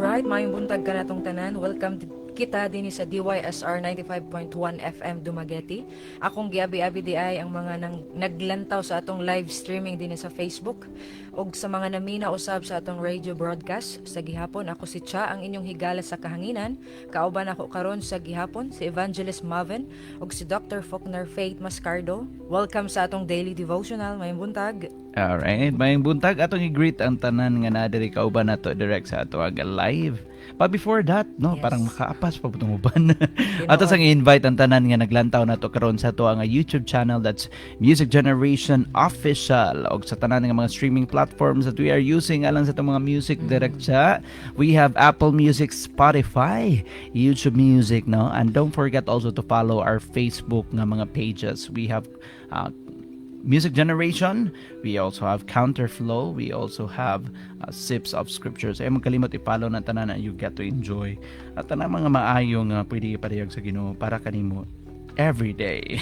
Alright, mayong buntag ka natong tanan. Welcome kita din sa DYSR 95.1 FM Dumaguete. Akong giabi-abi di ay ang mga naglantaw sa atong live streaming din sa Facebook ug sa mga namina usab sa atong radio broadcast sa gihapon. Ako si Cha, ang inyong higala sa kahanginan. Kauban ako karon sa gihapon si Evangelist Marvin ug si Dr. Faulkner Faith Mascardo. Welcome sa atong daily devotional mayong buntag. Alright, mayang buntag atong i-greet ang tanan nga na diri kauban nato direct sa ato aga live. But before that, no, Yes. parang makaapas pa butong uban. Ato sang i-invite ang tanan nga naglantaw nato karon sa ato nga YouTube channel, that's Music Generation Official, og sa tanan nga mga streaming platforms that we are using alang sa itong mga music direct sa. We have Apple Music, Spotify, YouTube Music, no? And don't forget also to follow our Facebook nga mga pages. We have Music Generation, we also have Counterflow, we also have Sips of Scriptures. Ay magkalimot ipalo na tanan na you get to enjoy. At tanang mga maayong pwede iparehag sa Ginoo para kanimo every day.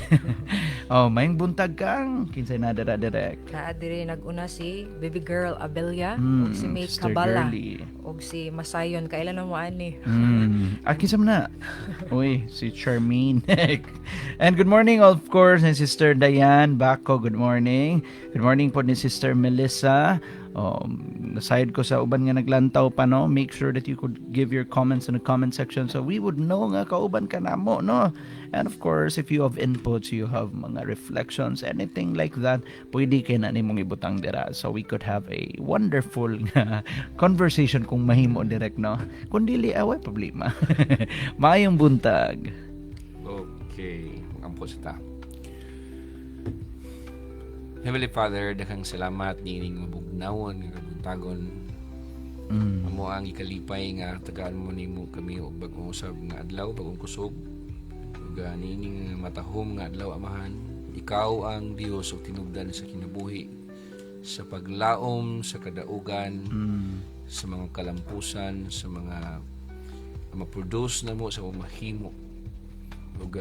Oh, mayong buntag kang kinsay na direct. Naa diri nag-una si baby girl Abelia ug si May Sister Kabala Girly. ug si Masayon. Kailan mo ani? Kinsa man na? Uy, si Charmaine. And good morning, of course, ni Sister Diane Bako. Good morning. Good morning po ni Sister Melissa. Aside ko sa uban nga naglantaw pa, no, make sure that you could give your comments in the comment section so we would know nga kauban ka namo, no. And of course, if you have inputs, you have mga reflections, anything like that, pwede kayo na nimong ibutang dira so we could have a wonderful conversation kung mahimo direct, no. Kung dili away problema. Maayong buntag. Okay, ampo sa ta. Heavenly Father, daghang salamat nining mabugnawon nga kabuntagon. Amo ang ikalipay nga tagaan mo nimo kami og bag-ong usab nga adlaw, bagong kusog. Ug nining matahom nga adlaw amahan, ikaw ang Dios ug tinubdan sa kinabuhi, sa paglaom, sa kadaugan, sa mga kalampusan, sa mga ma-produce na mo sa mahimo. Ug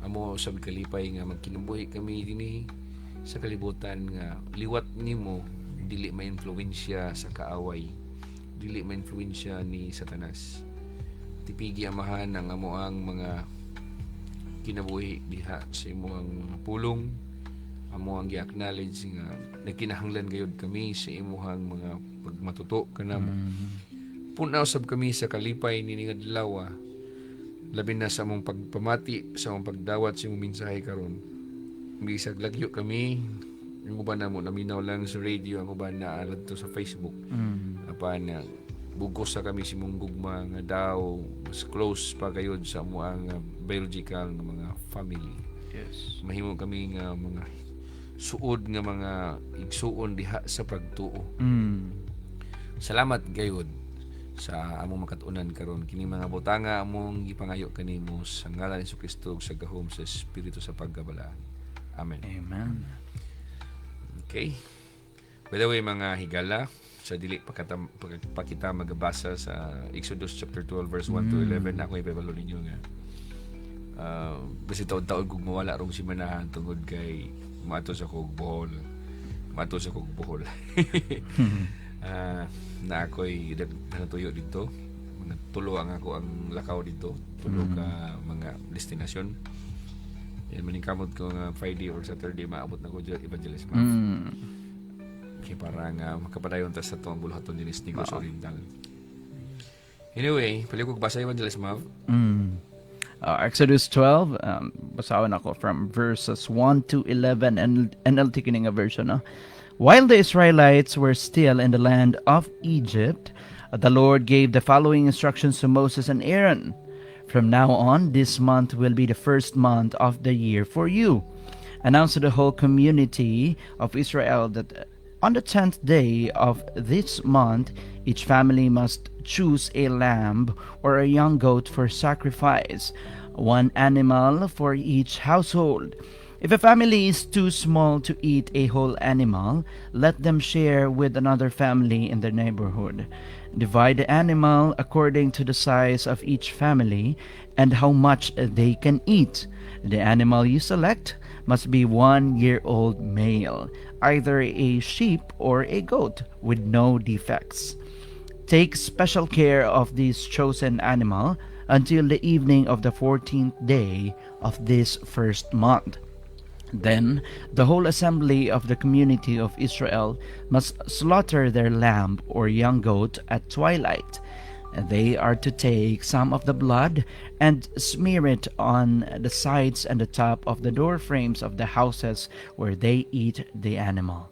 amo usab kalipay nga magkinabuhi kami dinhi sa kalibutan nga liwat nimo, dili ma-influensya sa kaaway, dili ma-influensya ni Satanas. Tipigi amahan ang amoang mga kinabuhi diha sa imong pulong, amo ang gi-acknowledge nga nagkinahanglan gayud kami sa imong mga pagmatuto kanamo. Punaw sab kami sa kalipay nining adlaw, labi na sa among pagpamati, sa among pagdawat sa imong mensahe karon. Bisag lagyo kami, yung uban na mo naminaw lang sa radio, ang uban na alad to sa Facebook. Apan na bugos sa kami si mong gugma nga daw mas close pa kayod sa mo ang biological nga mga family. Yes. Mahimo kami nga mga suod nga mga igsuon diha sa pagtuo. Salamat gayud sa among makatunan karon kini mga butanga among gipangayo kanimo sa ngalan ni Jesucristo ug sa gahom sa Espiritu sa pagkabalaan. Amen. Amen. Okay. By the way, mga higala, sa dili pa kita magabasa sa Exodus chapter 12 verse 1 to 11, ako ipabalo ninyo nga. Basta taon-taon kong mawala rong si manahan tungod kay mato sa kog buhol. Na ako'y natuyo dito. Mga tulo ang ako ang lakaw dito. Tulo ka mga destinasyon. Yan, maningkamot ko nga Friday or Saturday maabot na ko dyan Evangelist Mav. Okay, para nga makapadayon ta sa itong buluhaton din is Negros Oriental. Anyway, pali ko basa Evangelist Mav. Exodus 12, basawan ako from verses 1 to 11 and NLT kining nga version, no? While the Israelites were still in the land of Egypt, the Lord gave the following instructions to Moses and Aaron. From now on, this month will be the first month of the year for you. Announce to the whole community of Israel that on the 10th day of this month, each family must choose a lamb or a young goat for sacrifice, one animal for each household. If a family is too small to eat a whole animal, let them share with another family in their neighborhood. Divide the animal according to the size of each family and how much they can eat. The animal you select must be 1-year-old male, either a sheep or a goat with no defects. Take special care of this chosen animal until the evening of the 14th day of this first month. Then the whole assembly of the community of Israel must slaughter their lamb or young goat at twilight. And they are to take some of the blood and smear it on the sides and the top of the door frames of the houses where they eat the animal.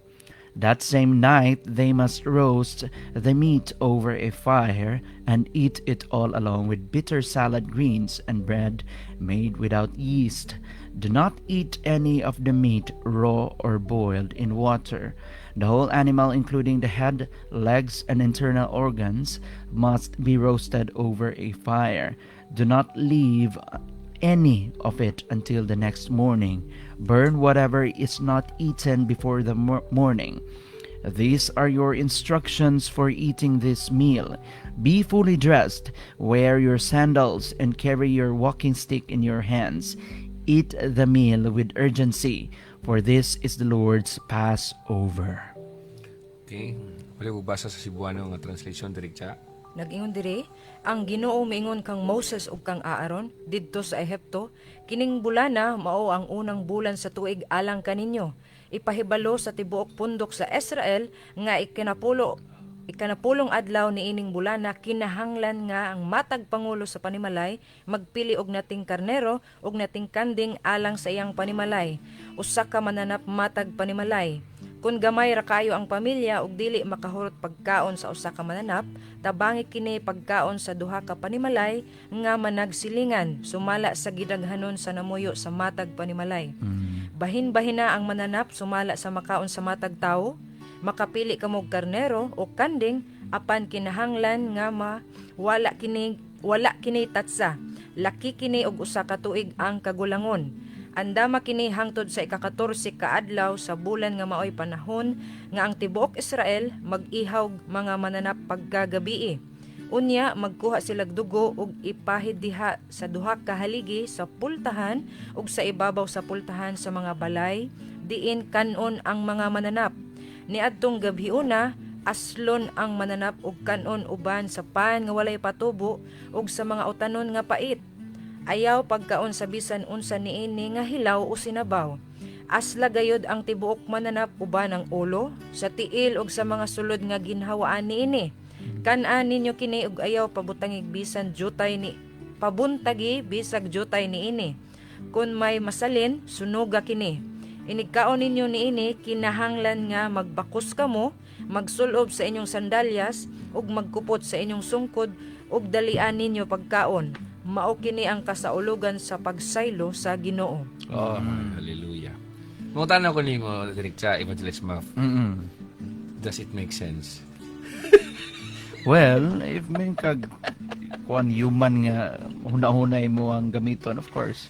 That same night they must roast the meat over a fire and eat it all along with bitter salad greens and bread made without yeast. Do not eat any of the meat raw or boiled in water. The whole animal, including the head, legs, and internal organs, must be roasted over a fire. Do not leave any of it until the next morning. Burn whatever is not eaten before the morning. These are your instructions for eating this meal. Be fully dressed, wear your sandals, and carry your walking stick in your hands. Eat the meal with urgency, for this is the Lord's Passover. Okay. Wala ko basa sa Cebuano nga translation direct siya. Nag-ingon diri, ang Ginoo miingon kang Moses ug kang Aaron didto sa Ehipto, kining bulana mao ang unang bulan sa tuig alang kaninyo. Ipahibalo sa tibuok pundok sa Israel nga ikanapulong adlaw ni ining bulana kinahanglan nga ang matag pangulo sa panimalay magpili og nating karnero og nating kanding alang sa iyang panimalay. Usa ka mananap matag panimalay. Kung gamay ra kayo ang pamilya ug dili makahurot pagkaon sa usa ka mananap, tabangi kini pagkaon sa duha ka panimalay nga managsilingan sumala sa gidaghanon sa namuyo sa matag panimalay. Bahin-bahina ang mananap sumala sa makaon sa matag tawo, makapili kamo og karnero o kanding apan kinahanglan nga wala kini tatsa. Laki kini og usa ka tuig ang kagulangon. Andama kini hangtod sa ika-14 ka adlaw sa bulan nga maoy panahon nga ang tibuok Israel mag-ihaw mga mananap pagkagabi. Unya magkuha sila dugo ug ipahid diha sa duha ka haligi sa pultahan ug sa ibabaw sa pultahan sa mga balay diin kanon ang mga mananap. Niadtong gabhiuna aslon ang mananap ug kanon uban sa pan nga walay patubo ug sa mga utanon nga pait. Ayaw pagkaon sa bisan unsa niini nga hilaw o sinabaw. Asla gayod ang tibuok mananap uban ang ulo sa tiil ug sa mga sulod nga ginhawaan niini. Kan-an ninyo kini ug ayaw pabutangig bisan jutay ni pabuntagi bisag jutay niini. Kun may masalin sunuga kini. Inigkaon ninyo niini kinahanglan nga magbakos kamo, magsulob sa inyong sandalyas ug magkupot sa inyong sungkod ug dalian ninyo pagkaon. Mao kini ang kasaulugan sa pagsaylo sa Ginoo. Oh, hallelujah. Mo tanaw ko nimo direct sa Evangelist Muff. Does it make sense? Well, if may kuan human nga hunahunay mo ang gamiton, of course,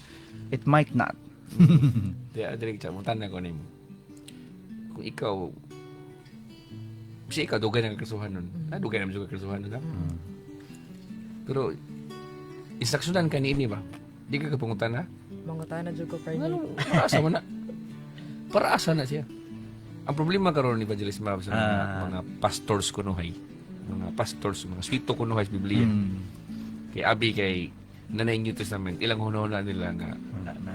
it might not. Direct sa mo tanaw ko nimo. Kung ikaw ikaw dugay na kasuhan nun. Dugay na mga kasuhan nun. Pero instruksyonan ka niini ba? Di ka kapungutan na? Mangutan na jud ko Friday. Para asa mo na? Para asa na siya? Ang problema karon ni Evangelist Mab sa mga pastors kunuhay. Mga pastors, mga swito kunuhay sa Biblia. Kay abi kay nanay New Testament, ilang hunahuna nila nga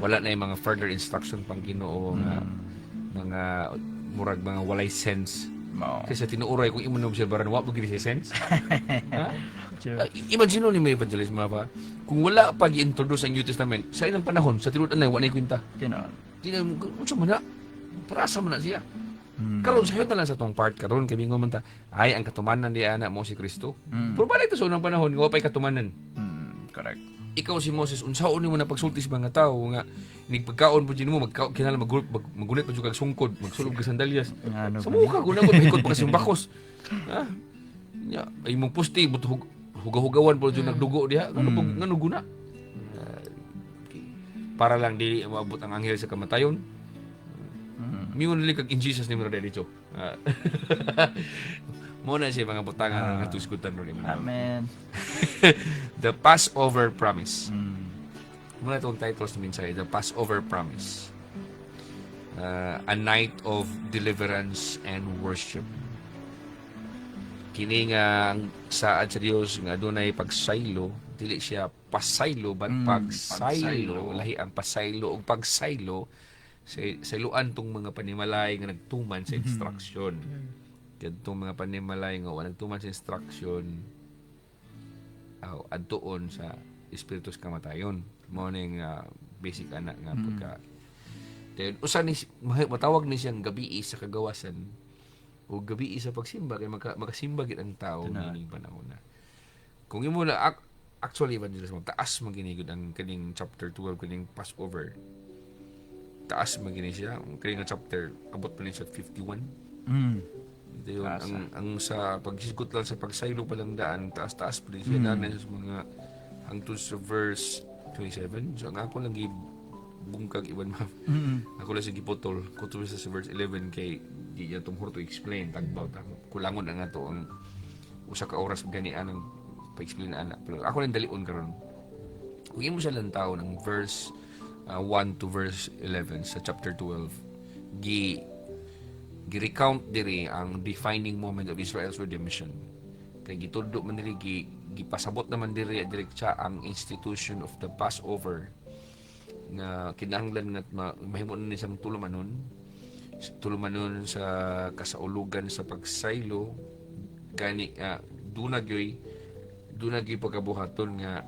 wala na yung mga further instruction pang Ginoo nga mga murag mga walay sense. Kasi tinuuray kung imo na obserbaran wa pag sense. Ha? Imagine ni may Evangelist Mab, kung wala pa gi-introduce ang New Testament sa ilang panahon sa tinud anay wa nay kwenta. Unsa man na? Para asa man na siya? Karon sa lang sa tong part karon kay bingon man ta ay ang katumanan di ana mo si Kristo. Pero balik to sa unang panahon nga pay katumanan. Correct. Ikaw si Moses unsaon nimo na pagsulti sa mga tawo nga nigpagkaon po mo kinala magunit pa jud kag sungkod magsulog ka sandalyas. Sa mukha ko na ko hikot pa kasi yung bakos. Ha? Ya, ay mong pusti buto hugahugawan po jud nagdugo diha. Ngano guna? Para lang di maabot ang anghel sa kamatayon. Miyon nili kag in Jesus name ra dito. Mo na siya mga butangan nga tuskutan ro ni. Amen. The Passover Promise. Muna itong titles namin sa'yo. The Passover Promise. A night of deliverance and worship. kini nga ang saad sa Dios nga adunay pagsaylo, dili siya pasaylo but pagsaylo, lahi ang pasaylo ug pagsaylo sa iluan tong mga panimalay nga nagtuman sa instruction. Kadtong mga panimalay nga wa nagtuman sa instruction adtuon sa espiritu sa kamatayon. Mao ning basic anak nga pagka. Then usa ni matawag ni siyang gabi sa kagawasan o gabi sa pagsimba kay makasimba gid ang tao nining panahon na. Kung imo na actually evangelist mo taas maginigod ang kaning chapter 12 kaning Passover. Taas magini siya kaning chapter abot pa ni sa 51. Ito yun, ang sa pagsigot lang sa pagsaylo pa lang daan taas-taas pa rin siya daan sa mga hangtod sa verse 27. So ang ako lang bungkag iban ma. Ako lang sige putol kutob sa verse 11 kay di niya tumhor to explain tagbaw kulangon na nga to ang usa ka oras gani anang pa-explain ana pero ako lang dalion karon kung imo siya lang tao ng verse 1 to verse 11 sa chapter 12 gi-recount diri ang defining moment of Israel's redemption kay gitudlo man diri gipasabot naman diri direkta ang institution of the Passover nga kinahanglan nga mahimo na siyang tulumanon sa kasaulugan sa pagsaylo gani dunagyoy pagkabuhaton nga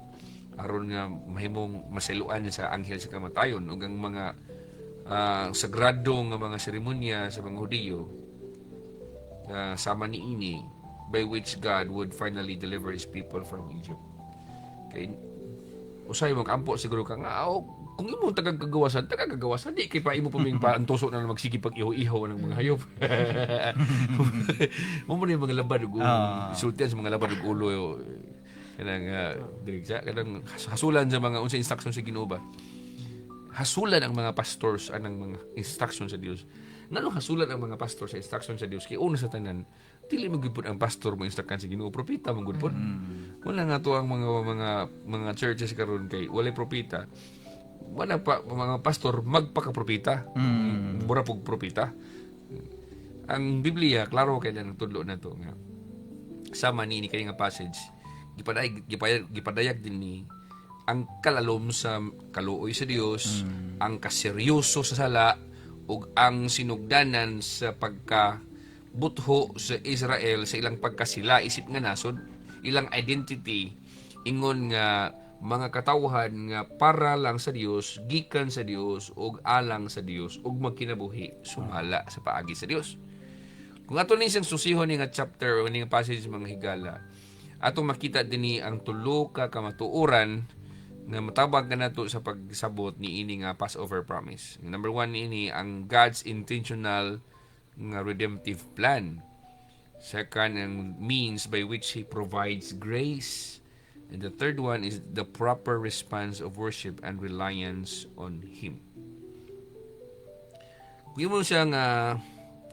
aron nga mahimong masayloan sa anghel sa kamatayon ug ang mga sagrado nga mga seremonya sa mga Hudiyo sama niini by which God would finally deliver His people from Egypt. Kay usay magampo siguro ka nga kung imo tagagawasan di kay pa imo paming paantoso na magsige pag iho-iho ng mga hayop. Mo ni mga labad ug sultian sa mga labad ug ulo kanang kanang hasulan sa mga unsa instruction sa Ginoo ba. Hasulan ang mga pastors anang mga instruction sa Dios. Ngano hasulan ang mga pastor sa instruction sa Dios kay una sa tanan dili magipod ang pastor mo instruction sa Ginoo propeta man gud pod. Wala nga to ang mga churches karon kay walay propeta. Wala pa mga pastor magpaka-propeta. Mura pug propeta. Ang Biblia klaro kay nang tudlo na to nga sama ni kay nga passage gipadayag din ni ang kalalom sa kaluoy sa Dios, ang kaseryoso sa sala ug ang sinugdanan sa pagkabutho sa Israel sa ilang pagkasila isip nga nasod, ilang identity ingon nga mga katawhan nga para lang sa Dios, gikan sa Dios ug alang sa Dios ug magkinabuhi sumala sa paagi sa Dios. Kung ato ni siyang susihon ni nga chapter o ni nga passage mga higala, atong makita dinhi ang tulo ka kamatuoran nga matabag na nato sa pagsabot ni ini nga Passover promise. Number 1 ini ang God's intentional nga redemptive plan. Second, ang means by which He provides grace. And the third one is the proper response of worship and reliance on Him. Kung mo siya nga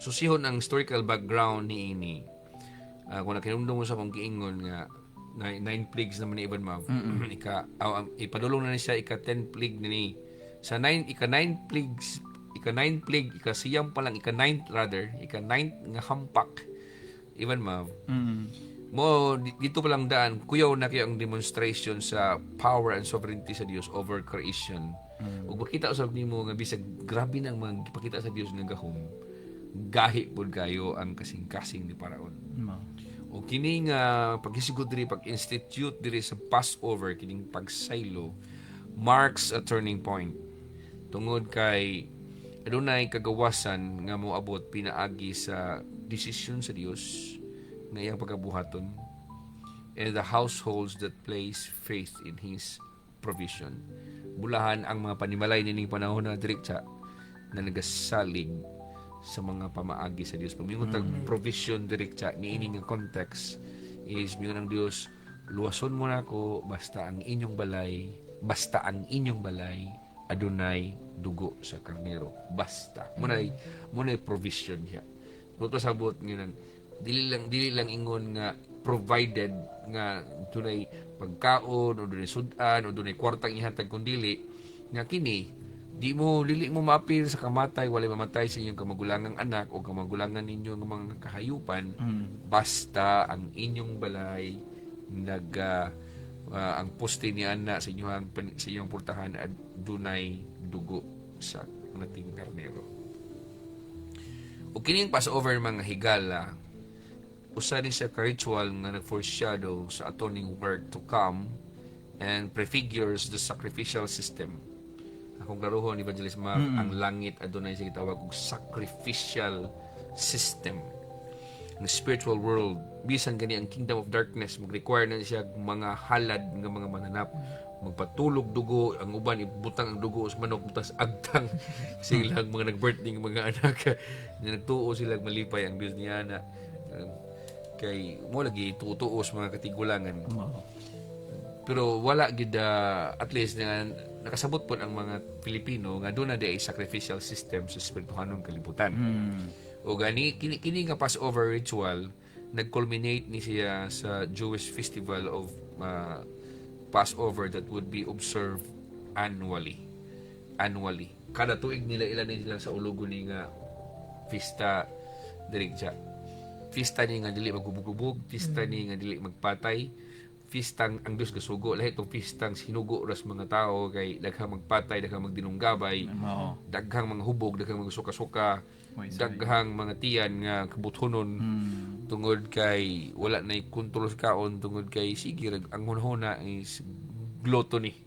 susihon ang historical background ni ini, kung nakinumdum mo sa kong giingon nga 9 plagues naman ni Ibn Mav, ipadulong na siya ika-10 plague ni sa 9 plagues, ika-9 plague, ika-siyam pa lang, ika-9th nga hampak Ibn Mav. Mo dito pa lang daan kuyaw na kayo ang demonstration sa power and sovereignty sa Dios over creation. Ug makita usab nimo nga bisag grabe nang mga gipakita sa Dios nga gahom. Gahi pud kayo ang kasing-kasing ni Paraon. O kini nga paghisigod diri pag-institute diri sa Passover kining pagsaylo marks a turning point. Tungod kay adunay kagawasan nga moabot pinaagi sa desisyon sa Dios nga iyang pagabuhaton and the households that place faith in His provision. Bulahan ang mga panimalay nining panahon na direkta na nagasalig sa mga pamaagi sa Dios. Pamingon tag provision direkta ni ini nga context is mingon ang Dios, luwason mo nako basta ang inyong balay adunay dugo sa karnero. Basta munay provision siya. Buto sabot nginan dili lang ingon nga provided nga dunay pagkaon o dunay sudan o dunay kwartang ihatag kun dili nga kini Dili mo maapil sa kamatay, walay mamatay sa inyong kamagulangang anak o kamagulangan ninyo ng mga kahayupan, basta ang inyong balay ang poste ni ana sa inyong pultahan at dunay dugo sa nating karnero. O kining Passover mga higala, usa ni siya ka-ritual nga nag-foreshadow sa atoning work to come and prefigures the sacrificial system. Akong klaruhon, Evangelist Mark, ang langit adunay siya gitawag og sacrificial system. Ang spiritual world, bisan gani ang kingdom of darkness, mag-require na siya mga halad ng mga mananap, magpatulog dugo, ang uban ibutang ang dugo sa manok, butas agtang silang mga nag-birthday ng mga anak na nagtuo sila malipay ang Diyos niya na kay mo lagi tutuo sa mga katigulangan. Pero wala gid at least na nakasabot po ang mga Pilipino nga doon na ay sacrificial system sa spirituhanong kalibutan. O gani kini nga Passover ritual nag-culminate ni siya sa Jewish festival of Passover that would be observed annually. Kada tuig nila sa ulugo ni nga pista dirigya. Pista ni nga dili magubog-ubog, pista ni nga dili magpatay, pistang ang Dios gasugo, lahi itong pistang sinugo ras mga tao kay daghang magpatay, daghang magdinunggabay, daghang mga hubog, daghang mga suka-suka, daghang mga tiyan nga kabuthonon tungod kay wala na kontrol sa kaon, tungod kay sige ang hunahuna is gluttony.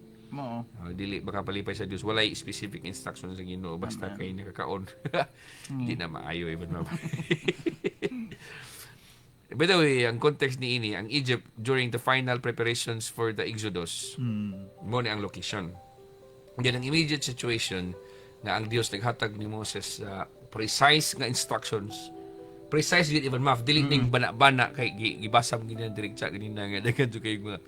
Dili makapalipay sa Dios, walay specific instruction sa Ginoo basta kay nakakaon. Di na maayo ibon mo. By the way, ang context ni ini, ang Egypt during the final preparations for the Exodus, mo ni ang location. Then ang immediate situation na ang Dios naghatag ni Moses sa precise nga instructions. Precise yun even math, dili ning bana-bana kay gibasam gina direkta ganina nga daghan kay mga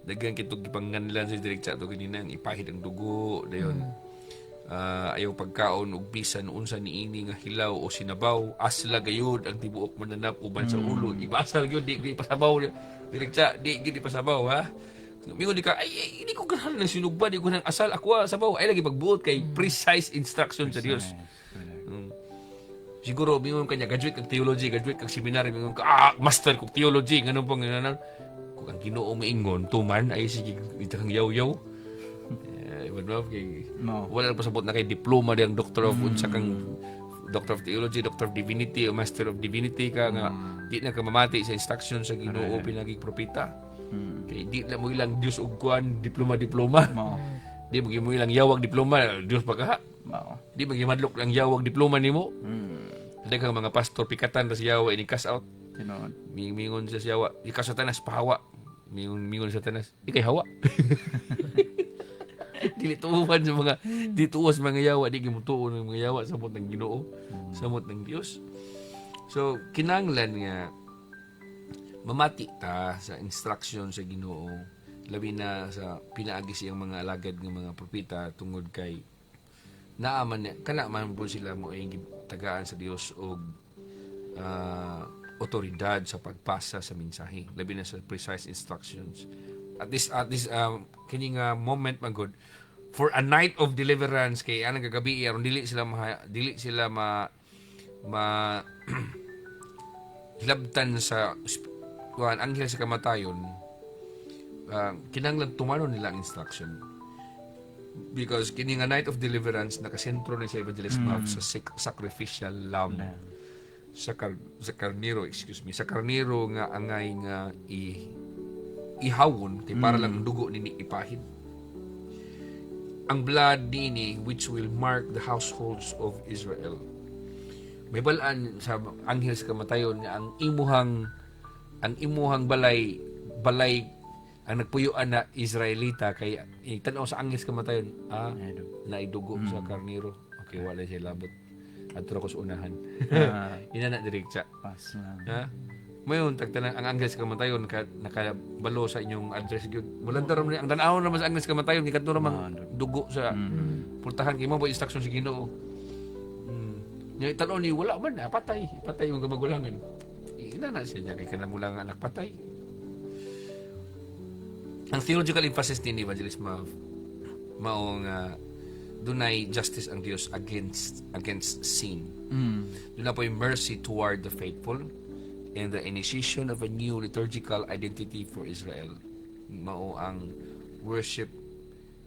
daghan kitog gipanganlan sa direkta to ganina ang ipahid ang dugo dayon. Ayaw pagkaon ug bisan unsa niini nga hilaw o sinabaw, asla gayud ang tibuok mananap uban sa ulo, ibasal gyud di pasabaw direkta, di pasabaw ha. Mingon di ka ay hindi ko ganahan ng sinugba, di ko nang asal ako sabaw, ay lagi pagbuot kay precise instruction sa Dios. Siguro mingon kanya graduate kag theology, graduate kag seminary, mingon ka master kog theology nganong pang ngananan kung ang Ginoo maingon tuman ay sige itang yaw-yaw. Wala pa sabot na kay diploma diyang doctor of unsa kang doctor of theology, doctor of divinity o master of divinity ka nga di na ka mamati sa instruction sa Ginoo pinagig propeta. Kay di na mo ilang Dios og kuan diploma di mo ilang yawag diploma Dios pa ka. Di magimadlok lang yawag diploma nimo. Daghang mga pastor pikatan ra sa yawa ini cast out. Mingon sa yawa ikas sa tanas pahawa. Mingon sa tanas ikay hawa. Dili tuuhan sa mga dituos mga yawa, di gimutuo ng mga yawa samot ng Ginoo, samot ng Dios. So kinahanglan nga mamati ta sa instruction sa Ginoo, labi na sa pinaagi siyang mga alagad ng mga propeta tungod kay naaman kana man po sila mo ay tagaan sa Dios og otoridad sa pagpasa sa mensahe, labi na sa precise instructions. At this kining moment man good for a night of deliverance kay anang gagabi aron dili sila hilabtan sa kuan anghel sa kamatayon. Kinahanglan tumanon nila ang instruction because kining night of deliverance nakasentro ni sa Evangelist Mark sa sacrificial lamb sa karnero sa karnero nga angay nga ihawon kay para lang dugo nini ipahid. Ang blood nini which will mark the households of Israel. May balaan sa anghel sa kamatayon nga ang imuhang balay ang nagpuyuan na Israelita kay tan-aw sa anghel sa kamatayon naidugo sa karnero. Okay, wala siya labot. Adto ko sa unahan. Ina na direkta. Ha? Mayon tagtanang ang anghel sa kamatayon nakabalo sa inyong address gyud. Mulantar man ang tan-aw naman sa anghel sa kamatayon ni kadto naman dugo sa pultahan kay mo ba instruction sa Ginoo. Nya tan-aw ni wala man patay yung kamagulangan. Ina na siya kay kanang mulang anak patay. Ang theological emphasis ni Evangelist mao nga dunay justice ang Dios against sin. Mm. Doon na po yung mercy toward the faithful and the initiation of a new liturgical identity for Israel. Mao ang worship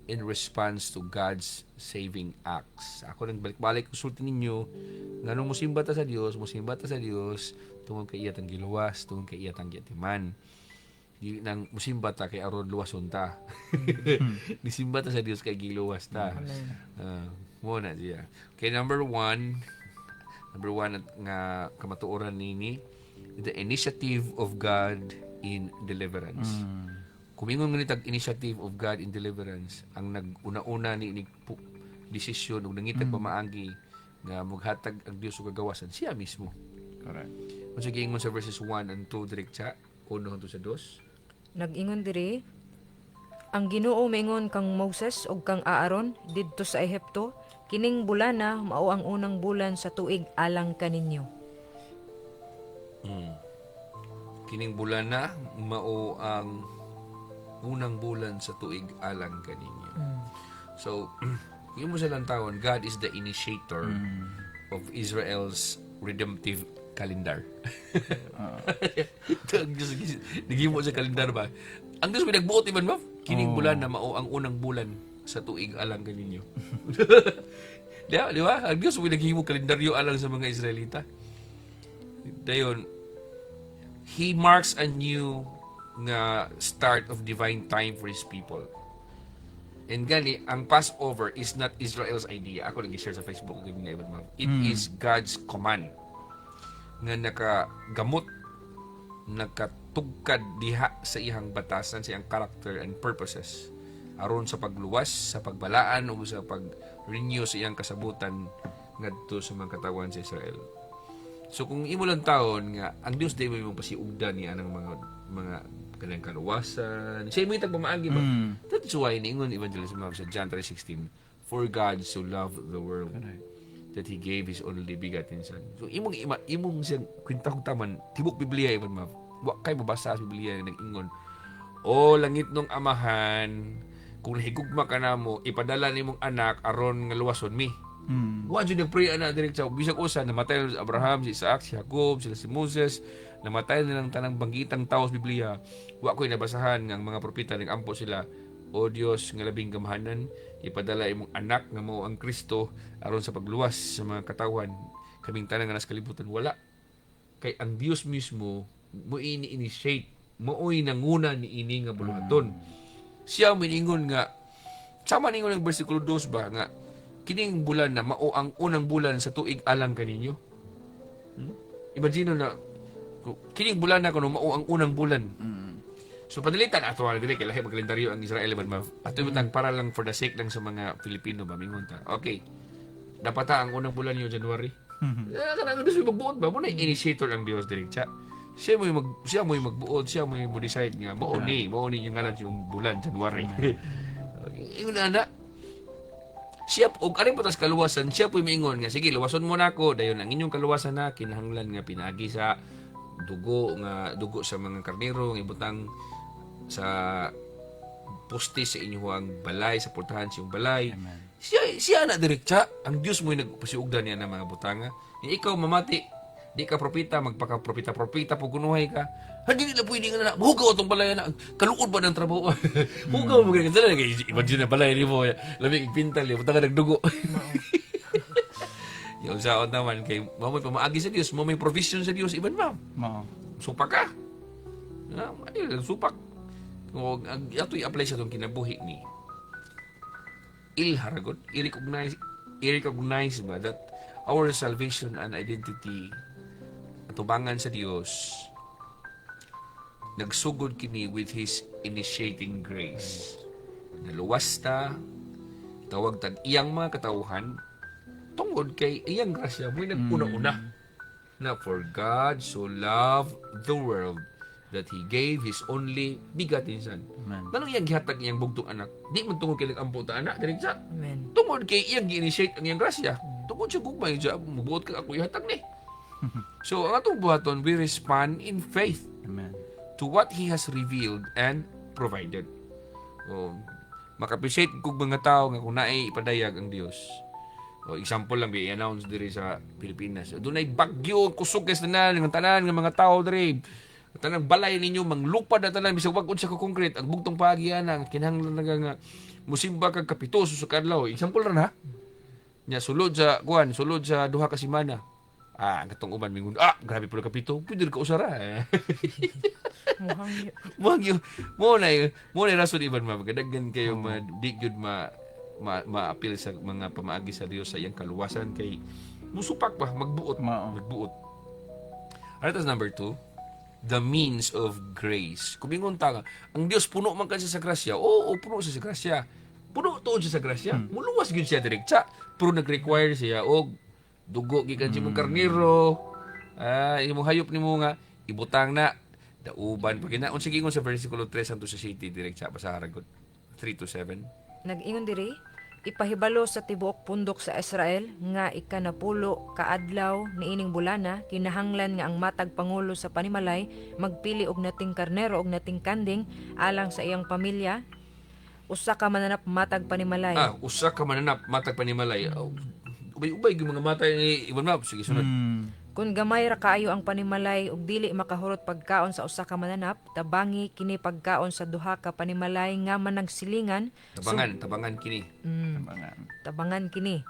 in response to God's saving acts. Ako nang balik-balik usulti ninyo nganong musimba ta sa Dios, tungod kay iyatang giluwas, tungod kay iyatang giyatiman. Di nang musimba ta kay aron luwason ta. Nisimba ta sa Dios kay giluwas ta. Mo na siya. Okay, number one nga kamatuoran nini, the initiative of God in deliverance. Kumingon nga nitag initiative of God in deliverance, ang nag-una-una ni desisyon ug nangitag pamaagi nga maghatag ang Dios og kagawasan siya mismo. Correct. Kung sige ingon sa verses 1 and 2 direkta, 1 hangtod sa 2. Nag-ingon diri, ang Ginoo maingon kang Moses ug kang Aaron didto sa Ehipto, kining bulana mao ang unang bulan sa tuig alang kaninyo. Kining bulan na mao ang unang bulan sa tuig alang kaninyo. So, yung mo sa lantawon, God is the initiator of Israel's redemptive calendar. Nagimo sa kalendar ba? Ang Diyos may nagbuot iban ba? Kining bulan na mao ang unang bulan sa tuig alang kaninyo. Di ba? Ang Diyos may naghimo kalendaryo alang sa mga Israelita. Dayon, He marks a new nga start of divine time for His people. And gani, ang Passover is not Israel's idea. Ako nag-share sa Facebook. It is God's command nga nakagamot, nakatugkad diha sa iyang batasan, sa iyang character and purposes aron sa pagluwas, sa pagbalaan o sa pag-renew sa iyang kasabutan ngadto sa mga katawan sa Israel. So kung imo lang taon nga ang Dios day mo pasiugdan niya ng mga kanang kaluwasan. Siya mo itag pamaagi ba? That's why niingon evangelism sa John 3:16, for God so loved the world that He gave His only begotten Son. So imong siyang kwentang taman tibok Biblia ibon ma. Wa kay mabasa sa Biblia nang ingon, o langit nung amahan, kung higugma ka na mo, ipadala nimong anak aron nga luwason mi. Wa jud nagpray ana direct sa bisag usa namatay si Abraham, si Isaac, si Jacob, sila si Moses, namatay nilang tanang banggitang tao sa Biblia. Wa ko'y nabasahan nga ang mga propeta nag-ampo sila, o Dios nga labing gamahanan, ipadala imong anak nga mao ang Kristo aron sa pagluwas sa mga katawan kaming tanan nga nas kalibutan. Wala. Kay ang Dios mismo mo ini-initiate, mooy nanguna ni ini nga buluhaton. Siya miningon nga sama ningon ang bersikulo 2 ba nga kining bulan na mao ang unang bulan sa tuig alang kaninyo. Imagine na kining bulan na kuno mao ang unang bulan. So padalitan ato dili kay lahi magkalendaryo ang Israel man ato butang para lang for the sake lang sa mga Pilipino ba mingon ta. Okay. Dapat ang unang bulan yo January. Kanang Dios magbuot ba mo na initiator ang Dios direkta. Siya mo magbuot, siya mo decide nga mao ni yung ngalan yung bulan January. Ingon na siya og aring patas kaluwasan, siya po miingon nga sige luwason mo nako dayon ang inyong kaluwasan na kinahanglan nga pinagi sa dugo sa mga karnero nga ibutang sa poste sa inyong balay, sa portahan sa inyong balay. Amen. Siya na direkta ang Dios mo nagpasiugdan niya ng mga butanga. Ikaw mamati di ka propeta, magpaka-propeta po kunuhay ka. Hindi nila pwede nga na, hugaw itong balay na, kaluod ba ng trabaho? Hugaw mo ganyan. Imagine na balay mo, lamig pintal, punta ka nagdugo. Yung saon naman, kay mamoy pamaagi sa Diyos, mamoy provision sa Diyos, iban ba? Supak ka. Supak. Ito i-apply sa itong kinabuhi ni Haragon. I-recognize ba that our salvation and identity tubangan sa Dios nagsugod kini with His initiating grace. Naluwas ta, tawag tag iyang mga katawhan tungod kay iyang grasya mo naguna-una na for God so loved the world that He gave His only begotten Son. Tanong iyang gihatag iyang bugtong anak, di man tungod kay nag-ampo ta anak direkta. Tungod kay iyang gi-initiate ang iyang grasya. Tungod siya gugmay siya, mubuot ka ako ihatag ni. So, ang atong buhaton, we respond in faith to what He has revealed and provided. Maka-appreciate kog mga tao nga kung naay ipadayag ang Dios. O example lang i-announce diri sa Pilipinas. Dunay bagyo kusog kay tanan ng tanan nga mga tao diri. Tanang balay ninyo manglupad na tanan bisag wag sa concrete ang bugtong paagi ana kinahanglan nga musimba kag kapituso sa kadlaw. Example ra na. Nya sulod sa duha ka semana. Ang katong uban mingon, grabe pala kapito. Pwede ka usara. Muhang Mo na rason iban magdaghan kayo di gyud ma-appeal sa mga pamaagi sa Dios sa iyang kaluwasan kay musupak pa magbuot. That's number 2. The means of grace. Kung mingon ta ang Dios puno man kasi sa grasya. Oo, puno siya sa grasya. Puno tuod siya sa grasya. Muluwas gyud siya direkta. Pero nag-require siya og dugo gikan sa imong karnero. Imong hayop nimo nga ibutang na dauban pag ginaon sige sa versikulo 3 santo sa city direkta basahan gud 3-7. nag-ingon diri, ipahibalo sa tibuok pundok sa Israel nga ikanapulo kaadlaw niining bulana kinahanglan nga ang matag pangulo sa panimalay magpili og nating karnero og nating kanding alang sa iyang pamilya. Usa ka mananap matag panimalay. Usa ka mananap matag panimalay. Ubay-ubay yung mga matay ni Iban Map. Sige, sunod. Kung gamay ra kaayo ang panimalay ug dili makahurot pagkaon sa usa ka mananap, tabangi kini pagkaon sa duha ka panimalay nga managsilingan. Tabangan kini. Tabangan kini.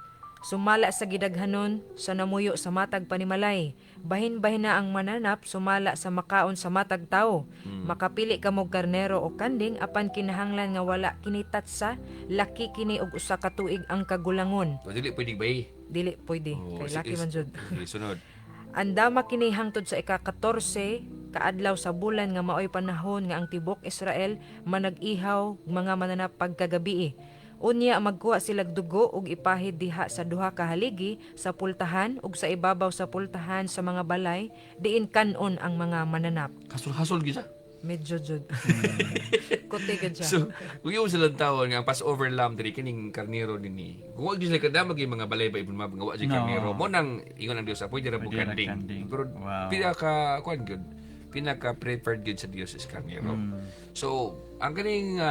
Sumala sa gidaghanon sa namuyo sa matag panimalay. Bahin-bahin na ang mananap sumala sa makaon sa matag tao. Makapili ka mo karnero o kanding apan kinahanglan nga wala kini tatsa, laki kini og usa ka tuig ang kagulangon. Dili pwede ba eh? Dili pwede. Kay laki man jud. Sige, sunod. Andama kini hangtod sa ika-14 kaadlaw sa bulan nga maoy panahon nga ang tibok Israel manag-ihaw mga mananap pagkagabi. Unya magkuha sila dugo ug ipahid diha sa duha ka haligi sa pultahan ug sa ibabaw sa pultahan sa mga balay diin kanon ang mga mananap. Hasol-hasol gisa. Medyo jud. Kote gid siya. So, kung yung silang tawon nga Passover lamb diri kining karnero nini. Kung wag sila kada maging mga balay ba ibon mga gawa sa karnero mo nang ingon ang Dios apoy dira mo kanding. Pero pinaka kuan gyud. Pinaka preferred gyud sa Dios is karnero. So, ang kaning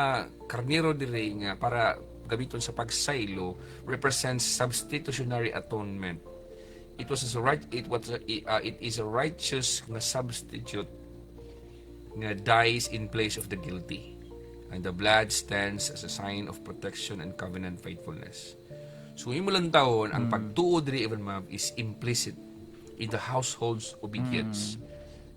karnero diri nga para gamiton sa pagsaylo represents substitutionary atonement. It is a righteous nga substitute nga dies in place of the guilty, and the blood stands as a sign of protection and covenant faithfulness. So imo lang taon ang pagtuo diri even ma'am is implicit in the household's obedience.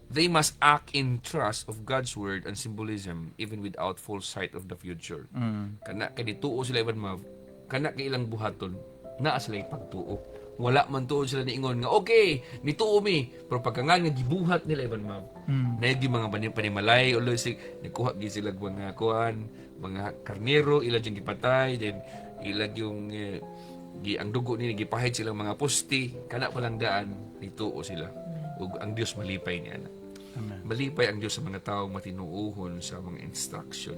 They must act in trust of God's word and symbolism even without full sight of the future. Kana kay tuo sila even ma'am, kana kay ilang buhaton naa sila pagtuo. Wala man tuod sila niingon nga okay, nituo mi, pero pagkangan nga gibuhat nila even ma'am. Naigi mga panimalay o lusig nagkuha gi sila mga kuan, mga karnero ila yung gipatay, then ila yung ang dugo ni gipahid sila mga posti, kana palang daan nituo sila. Ug ang Dios malipay niya na. Malipay ang Dios sa mga taong matinuuhon sa mga instruction.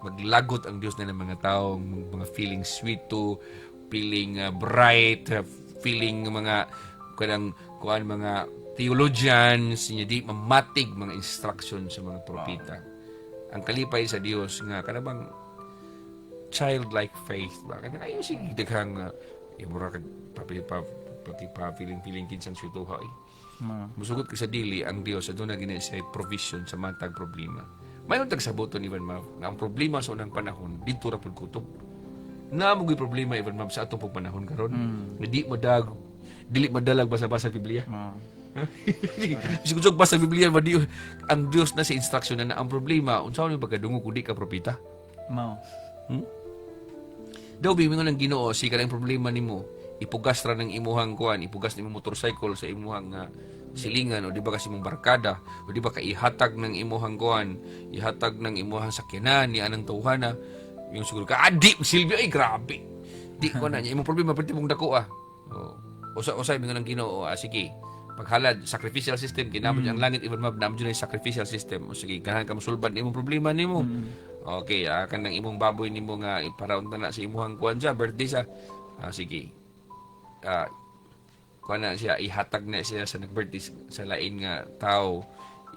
Maglagot ang Dios na ng mga taong mga feeling sweet to, feeling bright, feeling mga mga theologians, di mamatig mga instruction sa mga propeta. Ang kalipay sa Dios nga kanabang childlike faith ba kana ayo sige daghang imura kag feeling kinsang sutuha musugot ka sa dili ang Dios aduna gini sa provision sa matag problema. Mayon tag sabuton even ma'am nga ang problema sa unang panahon didto ra pud kutob. Na mo problema even ma'am sa atong panahon karon. Dili madalag basa-basa Biblia. Siguro basa Biblia di ang Dios na sa instruction na ang problema unsa man pagkadungog kung di ka propeta. Daw bimingon ng Ginoo si kanang problema nimo ipugas ra ng imuhang kuan, ipugas nimo motorcycle sa imuhang silingan o di ba kasi mong barkada o di ba ka ihatag ng imuhang kuan, ihatag ng imuhang sakyanan ni anang tawhana yung siguro ka adi Silvio ay grabe di ko na niya imong problema pwede mong dako usay mingon ng Ginoo sige paghalad sacrificial system kinamo ang langit even mab namo jud sacrificial system o sige ganahan ka mosulbad imong problema nimo okay kan ng imong baboy nimo nga para unta na sa imuhang kuan sa birthday sa sige kuan na siya ihatag na siya sa nag-birthday sa lain nga tao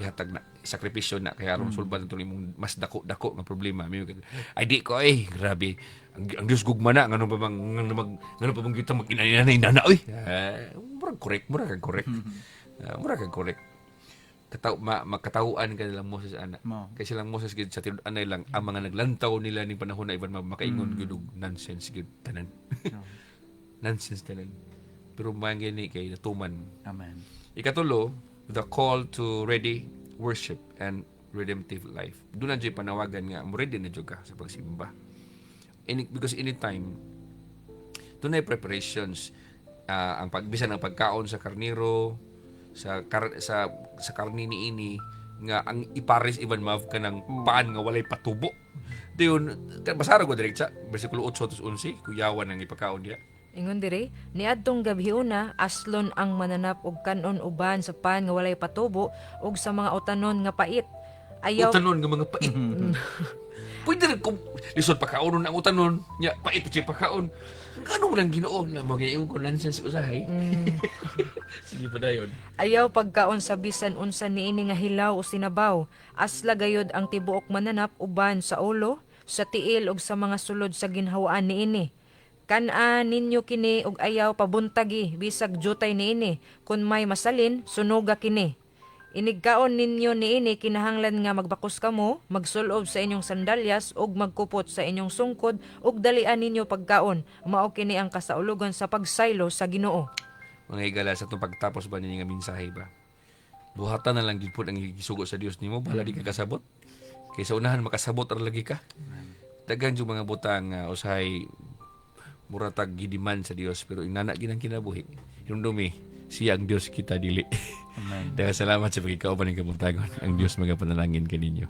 ihatag sakripisyo na kaya aron sulban tuloy mong mas dako nga problema. Ay di ko grabe. Ang Dios gugma na ngano pa bang ngano pa bang kita mag-inanay nana oy. Murag correct. Murag correct. Makatauan ka nilang Moses ana. Kay silang Moses gid sa tinud anay lang ang mga naglantaw nila ning panahon na iban makaingon gid og nonsense gid tanan. Nonsense tanan. Pero mangini kay natuman. Amen. Ikatulo, the call to ready worship and redemptive life. Doon na dyan panawagan nga, ready na dyan ka sa pagsimba. Because anytime, doon na preparations. Ang pagbisan ng pagkaon sa karniro, sa karni ni ini, nga ang iparis iban mav ka ng paan nga walay patubo. Diyon, basara ko direct sa versikulo 8-11, kuyawan ang ipakaon niya. Ingon dire, niadtong gabhiuna aslon ang mananap og kanon uban sa pan nga walay patubo ug sa mga utanon nga pait. Ayaw Utanon nga mga pait. Pwede rin kung lisod pakaon ang utanon, nya pait pa pakaon. Ano mo lang Ginoo na magayon ko nonsense usahay. Sige pa dayon. Ayaw pagkaon sa bisan unsa niini nga hilaw o sinabaw. Asla gayud ang tibuok mananap uban sa ulo, sa tiil ug sa mga sulod sa ginhawaan niini. Kan-an ninyo kini og ayaw pabuntagi bisag jutay niini. Kun may masalin, sunuga kini. Inigkaon ninyo niini kinahanglan nga magbakos kamo, magsulob sa inyong sandalyas ug magkupot sa inyong sungkod ug dalian ninyo pagkaon. Mao kini ang kasaulogan sa pagsaylo sa Ginoo. Mga higala sa itong pagtapos ba niya nga mensahe ba? Buhatan na lang gid pud ang gisugo sa Dios nimo bala di ka kasabot. Kaysa unahan makasabot ra lagi ka. Daghan yung mga butang usahay muratag gidiman sa Dios pero inana ginang kinabuhi. Yung dumi, siya ang Dios kita dili. Amen. Dahil salamat sa pagkikauban ng kabuntagon. Ang Dios magapanalangin kaninyo.